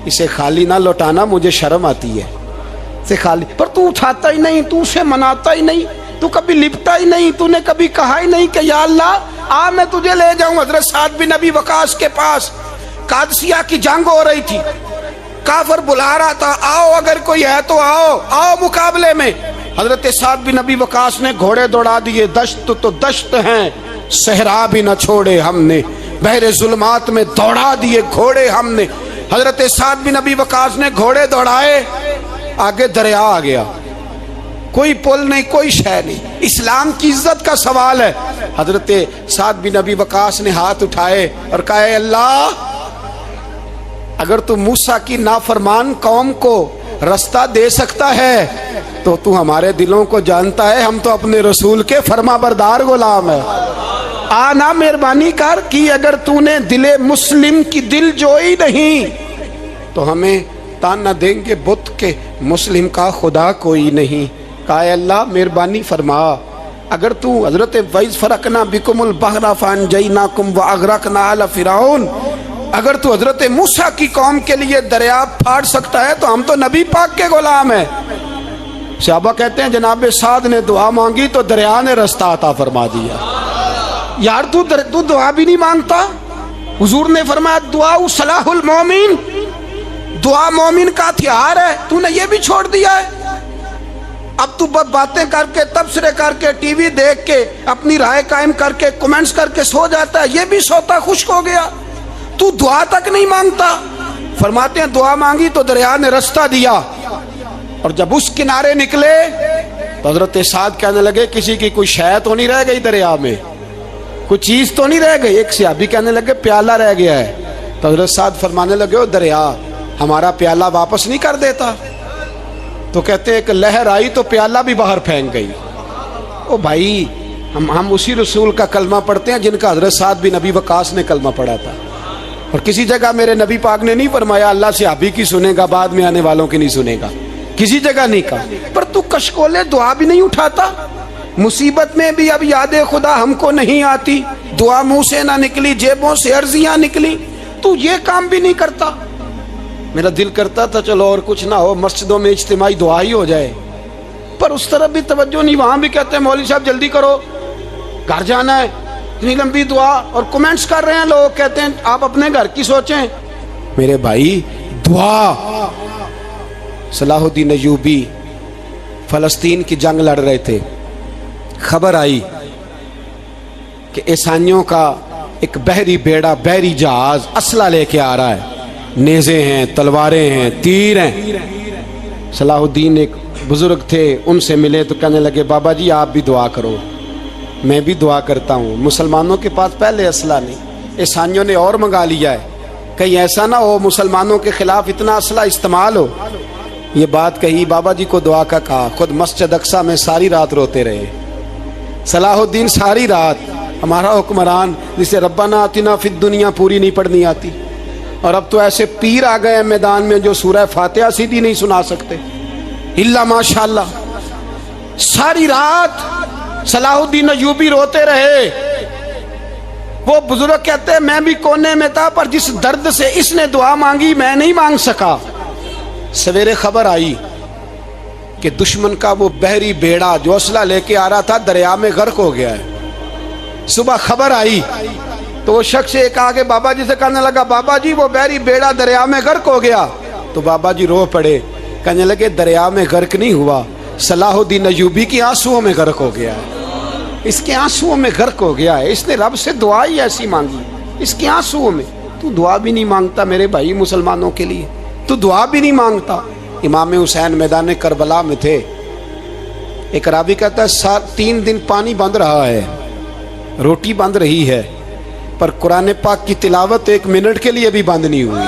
اسے خالی نہ لوٹانا، مجھے شرم آتی ہے اسے خالی۔ پر تو اٹھاتا ہی نہیں، تو اسے مناتا ہی نہیں، تو کبھی لپٹا ہی نہیں، تو نے کبھی کہا ہی نہیں کہ یا اللہ آ میں تجھے لے جاؤں حضرت سعد بن ابی وقاص کے پاس۔ قادسیہ کی جنگ ہو رہی تھی، کافر بلا رہا تھا آؤ اگر کوئی ہے تو آؤ، آؤ مقابلے میں۔ حضرت سعد بن ابی وقاص نے گھوڑے دوڑا دیے، دشت تو دشت ہیں صحرا بھی نہ چھوڑے ہم نے، بحر ظلمات میں دوڑا دیے گھوڑے ہم نے۔ حضرت سعد بن ابی وقاص نے گھوڑے دوڑائے، آگے دریا آ گیا، کوئی پل نہیں، کوئی شے نہیں، اسلام کی عزت کا سوال ہے۔ حضرت سعد بن ابی وقاص نے ہاتھ اٹھائے اور کہا اے اللہ اگر تو موسیٰ کی نافرمان قوم کو رستہ دے سکتا ہے تو تو ہمارے دلوں کو جانتا ہے، ہم تو اپنے رسول کے فرما بردار غلام ہیں۔ آنا مہربانی کر کی اگر تو نے دل مسلم کی دل جوئی نہیں تو ہمیں تانا دیں گے بت کے مسلم کا خدا کوئی نہیں۔ کہا اے اللہ مہربانی فرما اگر تو حضرت وَإِذْ فَرَقْنَا بِكُمُ الْبَحْرَ فَأَنْجَيْنَاكُمْ وَأَغْرَقْنَا آلَ فِرْعَوْنَ، اگر تو حضرت موسیٰ کی قوم کے لیے دریا پھاڑ سکتا ہے تو ہم تو نبی پاک کے غلام ہیں۔ صحابہ کہتے ہیں جناب سعد نے دعا مانگی تو دریا نے رستہ عطا فرما دیا۔ یار تو دعا بھی نہیں مانگتا؟ حضور نے فرمایا دعا صلاح المومن، دعا مومن کا ہتھیار ہے، تو نے یہ بھی چھوڑ دیا ہے۔ اب تو باتیں کر کے تبصرے کر کے ٹی وی دیکھ کے اپنی رائے قائم کر کے کمنٹس کر کے سو جاتا ہے، یہ بھی سوتا خشک ہو گیا، تو دعا تک نہیں مانگتا۔ فرماتے ہیں دعا مانگی تو دریا نے رستہ دیا، اور جب اس کنارے نکلے تو حضرت سعد کہنے لگے کسی کی کوئی شے تو نہیں رہ گئی دریا میں، کوئی چیز تو نہیں رہ گئی۔ ایک صحابی کہنے لگے پیالہ رہ گیا ہے، تو حضرت سعد فرمانے لگے او دریا ہمارا پیالہ واپس نہیں کر دیتا؟ تو کہتے ہیں کہ لہر آئی تو پیالہ بھی باہر پھینک گئی۔ او بھائی ہم اسی رسول کا کلمہ پڑھتے ہیں جن کا حضرت سعد بن ابی وقاص نے کلمہ پڑھا تھا، اور کسی جگہ میرے نبی پاک نے نہیں فرمایا اللہ صحابی کی سنے گا بعد میں آنے والوں کی نہیں سنے گا، کسی جگہ نہیں کہا۔ پر تو کشکولے دعا بھی نہیں اٹھاتا، مصیبت میں بھی اب یاد خدا ہم کو نہیں آتی، دعا منہ سے نہ نکلی جیبوں سے عرضیاں نکلی، تو یہ کام بھی نہیں کرتا۔ میرا دل کرتا تھا چلو اور کچھ نہ ہو مسجدوں میں اجتماعی دعا ہی ہو جائے، پر اس طرف بھی توجہ نہیں، وہاں بھی کہتے ہیں مولوی صاحب جلدی کرو گھر جانا ہے، اتنی لمبی دعا، اور کمنٹس کر رہے ہیں لوگ، کہتے ہیں آپ اپنے گھر کی سوچیں۔ میرے بھائی دعا، صلاح الدین ایوبی فلسطین کی جنگ لڑ رہے تھے، خبر آئی کہ عیسائیوں کا ایک بحری بیڑا، بحری جہاز اسلحہ لے کے آ رہا ہے، نیزے ہیں، تلواریں ہیں، تیر ہیں۔ صلاح الدین ایک بزرگ تھے، ان سے ملے تو کہنے لگے بابا جی آپ بھی دعا کرو۔ میں بھی دعا کرتا ہوں، مسلمانوں کے پاس پہلے اسلحہ نہیں، عیسائیوں نے اور منگا لیا ہے، کہیں ایسا نہ ہو مسلمانوں کے خلاف اتنا اسلحہ استعمال ہو۔ یہ بات کہی، بابا جی کو دعا کا کہا، خود مسجد اقصیٰ میں ساری رات روتے رہے صلاح الدین، ساری رات۔ ہمارا حکمران جسے ربنا آتنا فی الدنیا پوری نہیں پڑھنی آتی، اور اب تو ایسے پیر آ گئے ہیں میدان میں جو سورہ فاتحہ سیدھی نہیں سنا سکتے الا ماشاءاللہ۔ ساری رات صلاح الدین ایوبی روتے رہے۔ وہ بزرگ کہتے ہیں میں بھی کونے میں تھا، پر جس درد سے اس نے دعا مانگی میں نہیں مانگ سکا۔ سویرے خبر آئی کہ دشمن کا وہ بحری بیڑا جو اسلحہ لے کے آ رہا تھا دریا میں غرق ہو گیا ہے۔ صبح خبر آئی تو وہ شخص ایک آگے بابا جی سے کہنے لگا بابا جی وہ بحری بیڑا دریا میں غرق ہو گیا، تو بابا جی رو پڑے، کہنے لگے دریا میں غرق نہیں ہوا، صلاح الدین ایوبی کی آنسوؤں میں غرق ہو گیا ہے، اس کے آنسوؤں میں غرق ہو گیا ہے، اس نے رب سے دعا ہی ایسی مانگی اس کے آنسوؤں میں۔ تو دعا بھی نہیں مانگتا میرے بھائی مسلمانوں کے لیے، تو دعا بھی نہیں مانگتا۔ امام حسین میدان کربلا میں تھے، ایک راوی کہتا ہے 3 دن پانی بند رہا ہے، روٹی بند رہی ہے، پر قرآن پاک کی تلاوت 1 منٹ کے لیے بھی بند نہیں ہوئی۔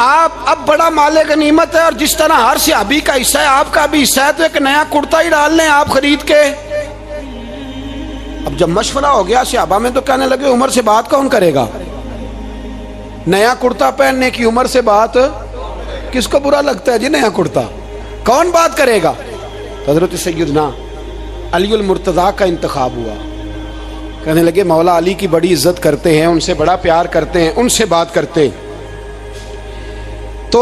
آپ اب بڑا مال غنیمت ہے، اور جس طرح ہر صحابی کا حصہ ہے آپ کا بھی حصہ ہے، تو ایک نیا کرتا ہی ڈال لیں آپ خرید کے۔ اب جب مشورہ ہو گیا صحابہ میں تو کہنے لگے عمر سے بات کون کرے گا؟ نیا کرتا پہننے کی عمر سے بات کس کو برا لگتا ہے جی؟ نیا کرتا کون بات کرے گا؟ حضرت سیدنا علی المرتضیٰ کا انتخاب ہوا۔ کہنے لگے مولا علی کی بڑی عزت کرتے ہیں، ان سے بڑا پیار کرتے ہیں، ان سے بات کرتے۔ تو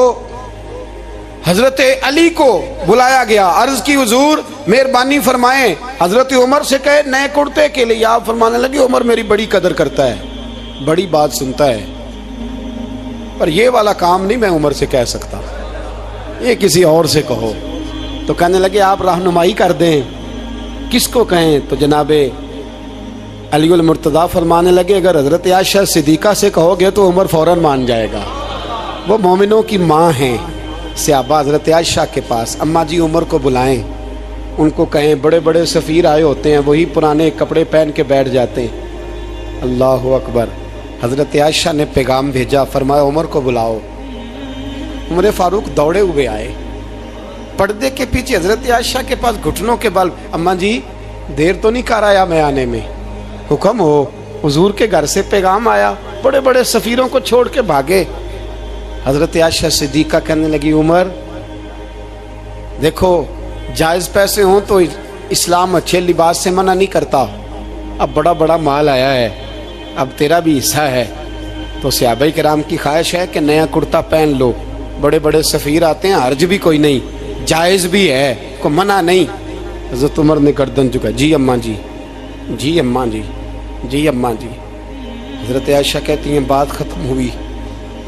حضرت علی کو بلایا گیا، عرض کی حضور مہربانی فرمائیں حضرت عمر سے کہے نئے کرتے کے لیے۔ آپ فرمانے لگے عمر میری بڑی قدر کرتا ہے، بڑی بات سنتا ہے، پر یہ والا کام نہیں میں عمر سے کہہ سکتا، یہ کسی اور سے کہو۔ تو کہنے لگے آپ رہنمائی کر دیں کس کو کہیں؟ تو جناب علی المرتضیٰ فرمانے لگے اگر حضرت عائشہ صدیقہ سے کہو گے تو عمر فوراً مان جائے گا، وہ مومنوں کی ماں ہیں۔ صحابہ حضرت عائشہ کے پاس، اماں جی عمر کو بلائیں، ان کو کہیں بڑے بڑے سفیر آئے ہوتے ہیں، وہی پرانے کپڑے پہن کے بیٹھ جاتے ہیں۔ اللہ اکبر۔ حضرت عائشہ نے پیغام بھیجا، فرمایا عمر کو بلاؤ۔ عمر فاروق دوڑے ہوئے آئے، پردے کے پیچھے حضرت عائشہ کے پاس گھٹنوں کے بل، اماں جی دیر تو نہیں کر آیا میں آنے میں؟ حکم ہو، حضور کے گھر سے پیغام آیا، بڑے بڑے سفیروں کو چھوڑ کے بھاگے۔ حضرت عائشہ صدیقہ کہنے لگی عمر دیکھو جائز پیسے ہوں تو اسلام اچھے لباس سے منع نہیں کرتا، اب بڑا بڑا مال آیا ہے، اب تیرا بھی حصہ ہے، تو صحابہ کرام کی خواہش ہے کہ نیا کرتا پہن لو، بڑے بڑے سفیر آتے ہیں، حرج بھی کوئی نہیں، جائز بھی ہے، کو منع نہیں۔ حضرت عمر نے گردن جھکا، جی اماں جی، جی اماں جی، جی اماں جی۔ حضرت عائشہ کہتی ہیں بات ختم ہوئی،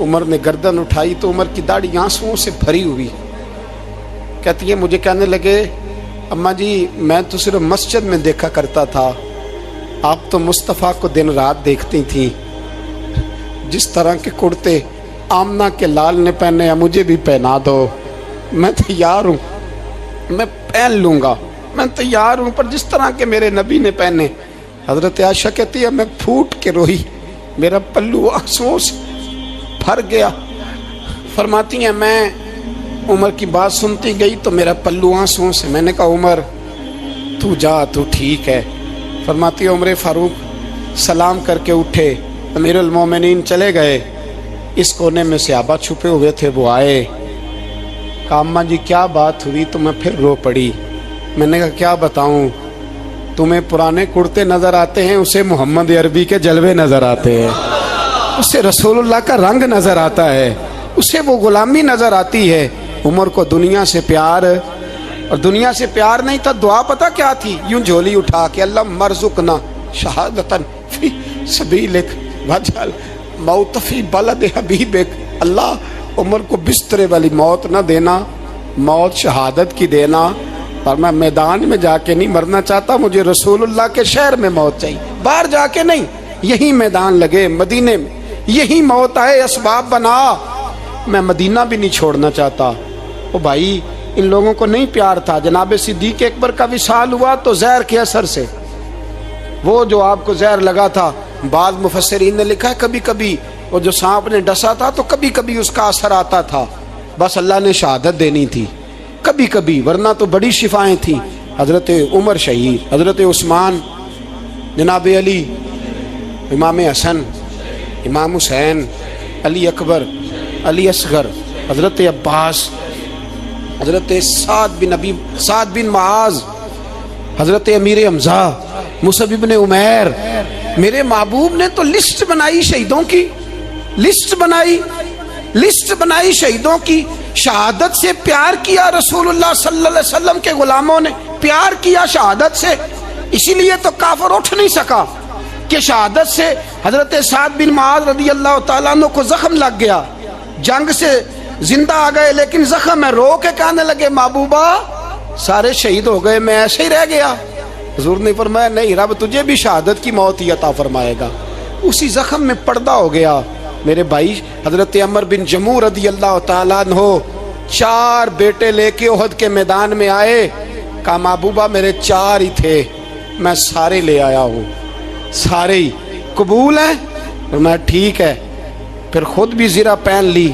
عمر نے گردن اٹھائی تو عمر کی داڑھی آنسوؤں سے بھری ہوئی، کہتی ہے مجھے کہنے لگے اماں جی میں تو صرف مسجد میں دیکھا کرتا تھا، آپ تو مصطفیٰ کو دن رات دیکھتی تھیں، جس طرح کے کرتے آمنہ کے لال نے پہنے ہیں مجھے بھی پہنا دو، میں تیار ہوں، میں پہن لوں گا، میں تیار ہوں، پر جس طرح کے میرے نبی نے پہنے۔ حضرت عائشہ کہتی ہے میں پھوٹ کے روئی، میرا پلو آنسوؤں سے بھر گیا۔ فرماتی ہیں میں عمر کی بات سنتی گئی تو میرا پلو آنسوؤں سے، میں نے کہا عمر تو جا، تو ٹھیک ہے۔ فرماتی ہے عمر فاروق سلام کر کے اٹھے، امیر المومنین چلے گئے، اس کونے میں صحابہ چھپے ہوئے تھے، وہ آئے، کہا اماں جی کیا بات ہوئی؟ تو میں پھر رو پڑی۔ میں نے کہا کیا بتاؤں، تمہیں پرانے کرتے نظر آتے ہیں، اسے محمد عربی کے جلوے نظر آتے ہیں، اسے رسول اللہ کا رنگ نظر آتا ہے، اسے وہ غلامی نظر آتی ہے۔ عمر کو دنیا سے پیار، اور دنیا سے پیار نہیں تھا، دعا پتہ کیا تھی؟ یوں جھولی اٹھا کے اللہ مرزقنا شہادتن فی سبیلک وجعل موت فی بلد حبیبک، اللہ عمر کو بسترے والی موت نہ دینا، موت شہادت کی دینا، اور میں میدان میں جا کے نہیں مرنا چاہتا، مجھے رسول اللہ کے شہر میں موت چاہیے، باہر جا کے نہیں، یہی میدان لگے مدینے میں، یہی موت آئے، اسباب بنا، میں مدینہ بھی نہیں چھوڑنا چاہتا۔ او بھائی ان لوگوں کو نہیں پیار تھا، جناب صدیق اکبر کا وصال ہوا تو زہر کے اثر سے، وہ جو آپ کو زہر لگا تھا، بعض مفسرین نے لکھا ہے کبھی کبھی وہ جو سانپ نے ڈسا تھا تو کبھی کبھی اس کا اثر آتا تھا، بس اللہ نے شہادت دینی تھی کبھی کبھی، ورنہ تو بڑی شفائیں تھیں۔ حضرت عمر شہید، حضرت عثمان، جناب علی، امام حسن، امام حسین، علی اکبر، علی اصغر، حضرت عباس، حضرت سعد بن معاذ، حضرت امیر حمزہ، مصعب بن عمیر۔ میرے محبوب نے تو لسٹ بنائی شہیدوں کی، لسٹ بنائی شہیدوں کی، شہادت سے پیار کیا رسول اللہ صلی اللہ علیہ وسلم کے غلاموں نے، پیار کیا شہادت سے، اسی لیے تو کافر اٹھ نہیں سکا کہ شہادت سے حضرت سعد بن معاذ رضی اللہ تعالیٰ عنہ کو زخم لگ گیا، جنگ سے زندہ آ گئے لیکن زخم ہے، رو کے کہنے لگے محبوبہ سارے شہید ہو گئے، میں ایسے ہی رہ گیا۔ حضور نے فرمایا نہیں، رب تجھے بھی شہادت کی موت ہی عطا فرمائے گا۔ اسی زخم میں پردہ ہو گیا۔ میرے بھائی حضرت عمر بن جموع رضی اللہ تعالیٰ عنہ 4 بیٹے لے کے احد کے میدان میں آئے، کہا محبوبہ میرے 4 ہی تھے، میں سارے لے آیا ہوں، سارے ہی قبول ہیں؟ اور میں ٹھیک ہے، پھر خود بھی زرہ پہن لی،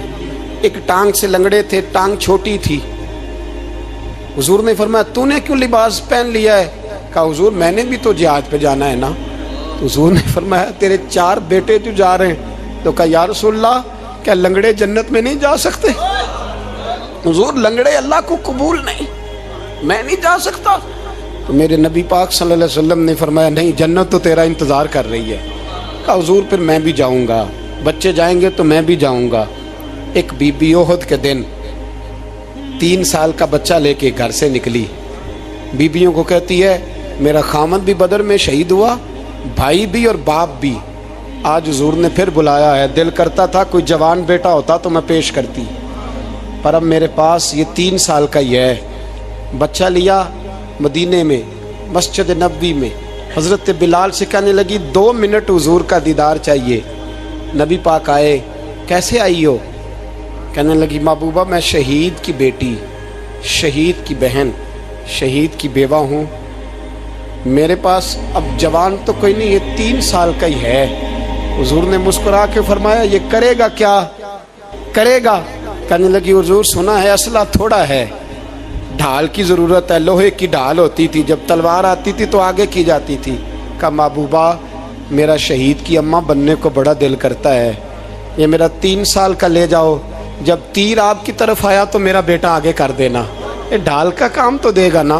ایک ٹانگ سے لنگڑے تھے, ٹانگ چھوٹی تھی. حضور نے فرمایا تو نے کیوں لباس پہن لیا ہے؟ کہا حضور میں نے بھی تو جہاد پہ جانا ہے نا. تو حضور نے فرمایا تیرے 4 بیٹے جو جا رہے ہیں. تو کہا یا رسول اللہ کیا لنگڑے جنت میں نہیں جا سکتے؟ حضور لنگڑے اللہ کو قبول نہیں, میں نہیں جا سکتا. تو میرے نبی پاک صلی اللہ علیہ وسلم نے فرمایا نہیں, جنت تو تیرا انتظار کر رہی ہے. کہا حضور پھر میں بھی جاؤں گا, بچے جائیں گے تو میں بھی جاؤں گا. ایک بی بی احد کے دن 3 سال کا بچہ لے کے گھر سے نکلی. بیبیوں کو کہتی ہے میرا خامد بھی بدر میں شہید ہوا, بھائی بھی اور باپ بھی. آج حضور نے پھر بلایا ہے. دل کرتا تھا کوئی جوان بیٹا ہوتا تو میں پیش کرتی, پر اب میرے پاس یہ 3 سال کا ہی ہے. بچہ لیا مدینے میں مسجد نبوی میں. حضرت بلال سے کہنے لگی 2 منٹ حضور کا دیدار چاہیے. نبی پاک آئے. کیسے آئی ہو؟ کہنے لگی محبوبہ میں شہید کی بیٹی, شہید کی بہن, شہید کی بیوہ ہوں. میرے پاس اب جوان تو کوئی نہیں, یہ 3 سال کا ہی ہے. حضور نے مسکرا کے فرمایا یہ کرے گا کیا کرے گا؟ کہنے لگی حضور سنا ہے اسلحہ تھوڑا ہے, ڈھال کی ضرورت ہے. لوہے کی ڈھال ہوتی تھی, جب تلوار آتی تھی تو آگے کی جاتی تھی. کہا محبوبہ میرا شہید کی اماں بننے کو بڑا دل کرتا ہے, یہ میرا 3 سال کا لے جاؤ, جب تیر آپ کی طرف آیا تو میرا بیٹا آگے کر دینا, یہ ڈھال کا کام تو دے گا نا.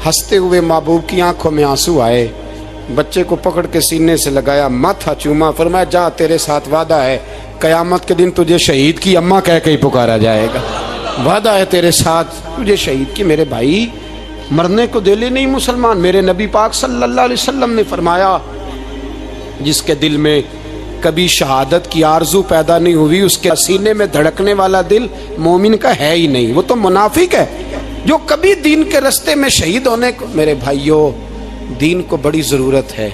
ہنستے ہوئے محبوب کی آنکھوں میں آنسو آئے. بچے کو پکڑ کے سینے سے لگایا, ماتھا چوما, فرمایا جا تیرے ساتھ وعدہ ہے قیامت کے دن تجھے شہید کی اماں کہہ کے ہی پکارا جائے گا. وعدہ ہے تیرے ساتھ تجھے شہید کی. میرے بھائی مرنے کو دل ہی نہیں مسلمان. میرے نبی پاک صلی اللہ علیہ وسلم نے فرمایا جس کے دل میں کبھی شہادت کی آرزو پیدا نہیں ہوئی اس کے سینے میں دھڑکنے والا دل مومن کا ہے ہی نہیں, وہ تو منافق ہے. جو کبھی دین کے رستے میں شہید ہونے کو, میرے بھائیوں دین کو بڑی ضرورت ہے,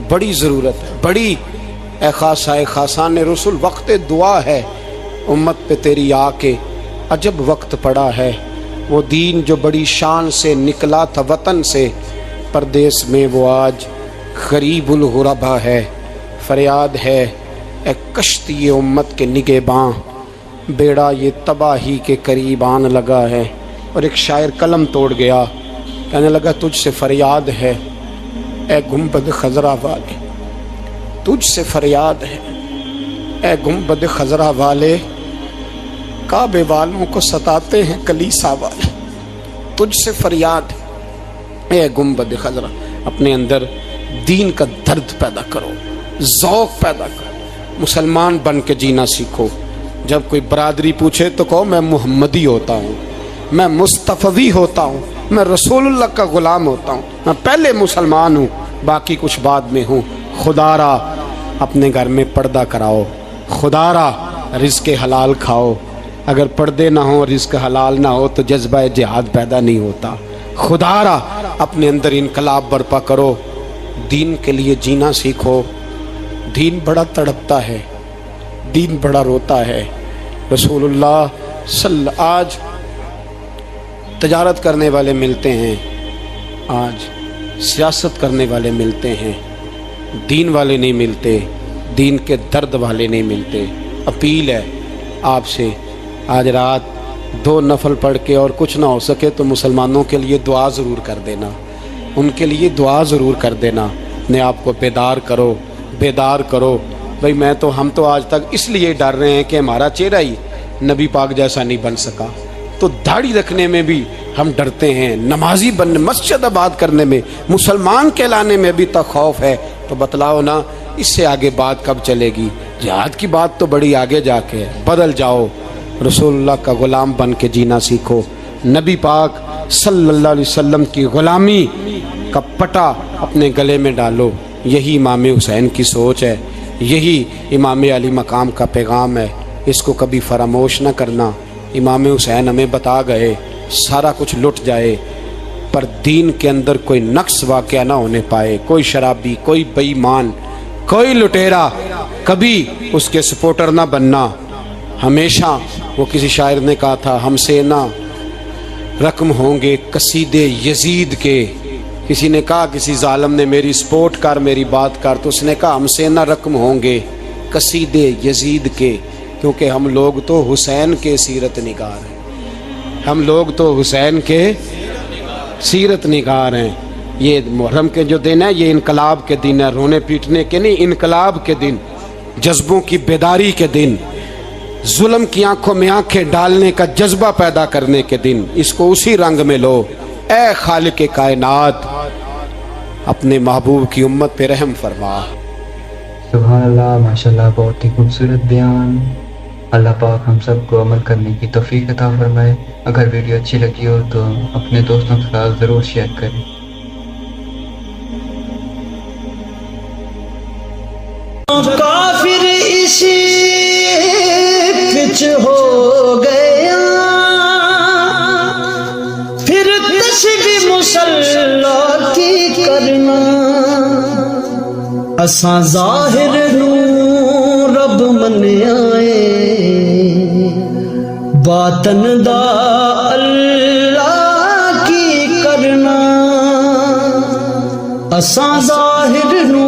بڑی ضرورت ہے, بڑی. اے خاصائے خاصان رسول وقت دعا ہے, امت پہ تیری آ کے عجب وقت پڑا ہے. وہ دین جو بڑی شان سے نکلا تھا وطن سے, پردیس میں وہ آج غریب الغربا ہے. فریاد ہے اے کشتی امت کے نگہباں, بیڑا یہ تباہی کے قریب آن لگا ہے. اور ایک شاعر قلم توڑ گیا, کہنے لگا تجھ سے فریاد ہے اے گنبد خضرا والے, تجھ سے فریاد ہے اے گنبد خضرا والے, کعبے والوں کو ستاتے ہیں کلیسا والے. تجھ سے فریاد اے گنبد خضرا. اپنے اندر دین کا درد پیدا کرو, ذوق پیدا کرو, مسلمان بن کے جینا سیکھو. جب کوئی برادری پوچھے تو کہو میں محمدی ہوتا ہوں, میں مصطفی ہوتا ہوں, میں رسول اللہ کا غلام ہوتا ہوں, میں پہلے مسلمان ہوں باقی کچھ بعد میں ہوں. خدا را اپنے گھر میں پردہ کراؤ, خدا را رزق حلال کھاؤ. اگر پردے نہ ہوں رزق حلال نہ ہو تو جذبہ جہاد پیدا نہیں ہوتا. خدا را اپنے اندر انقلاب برپا کرو, دین کے لیے جینا سیکھو. دین بڑا تڑپتا ہے, دین بڑا روتا ہے. رسول اللہ آج تجارت کرنے والے ملتے ہیں, آج سیاست کرنے والے ملتے ہیں, دین والے نہیں ملتے, دین کے درد والے نہیں ملتے. اپیل ہے آپ سے, آج رات 2 نفل پڑھ کے اور کچھ نہ ہو سکے تو مسلمانوں کے لیے دعا ضرور کر دینا, ان کے لیے دعا ضرور کر دینا. اپنے آپ کو بیدار کرو, بیدار کرو. بھئی میں تو ہم تو آج تک اس لیے ڈر رہے ہیں کہ ہمارا چہرہ ہی نبی پاک جیسا نہیں بن سکا, تو داڑھی رکھنے میں بھی ہم ڈرتے ہیں, نمازی بننے, مسجد آباد کرنے میں, مسلمان کہلانے میں بھی تک خوف ہے. تو بتلاؤ نا اس سے آگے بات کب چلے گی؟ جہاد کی بات تو بڑی آگے جا کے ہے. بدل جاؤ, رسول اللہ کا غلام بن کے جینا سیکھو. نبی پاک صلی اللہ علیہ وسلم کی غلامی کا پٹا اپنے گلے میں ڈالو. یہی امام حسین کی سوچ ہے, یہی امام علی مقام کا پیغام ہے. اس کو کبھی فراموش نہ کرنا. امام حسین ہمیں بتا گئے سارا کچھ لٹ جائے پر دین کے اندر کوئی نقص واقعہ نہ ہونے پائے. کوئی شرابی, کوئی بے ایمان, کوئی لٹیرا کبھی اس کے سپورٹر نہ بننا. ہمیشہ وہ کسی شاعر نے کہا تھا ہم سے نہ رقم ہوں گے قصیدے یزید کے. کسی نے کہا کسی ظالم نے میری سپورٹ کر, میری بات کر, تو اس نے کہا ہم سے نہ رقم ہوں گے قصیدے یزید کے. کیونکہ ہم لوگ تو حسین کے سیرت نگار ہیں، ہم لوگ تو حسین کے سیرت نگار ہیں۔ یہ محرم کے جو دن ہے یہ انقلاب کے دن ہے، رونے پیٹنے کے نہیں، انقلاب کے دن، جذبوں کی بیداری کے دن، ظلم کی آنکھوں میں آنکھیں ڈالنے کا جذبہ پیدا کرنے کے دن۔ اس کو اسی رنگ میں لو۔ اے خالق کائنات، اپنے محبوب کی امت پہ رحم فرما۔
سبحان اللہ، ماشاءاللہ، بہت ہی خوبصورت بیان۔ اللہ پاک ہم سب کو عمل کرنے کی توفیق عطا فرمائے۔ اگر ویڈیو اچھی لگی ہو تو اپنے دوستوں کے ساتھ ضرور شیئر کریں۔
کافر اسی پچ ہو گیا، پھر تشبیہ مسلح کی کرنا، اساں ظاہر نو رب من آئے، باطن دا اللہ کی کرنا، اساں ظاہر نو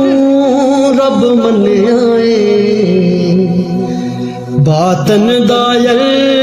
رب من آئے، باطن دا اللہ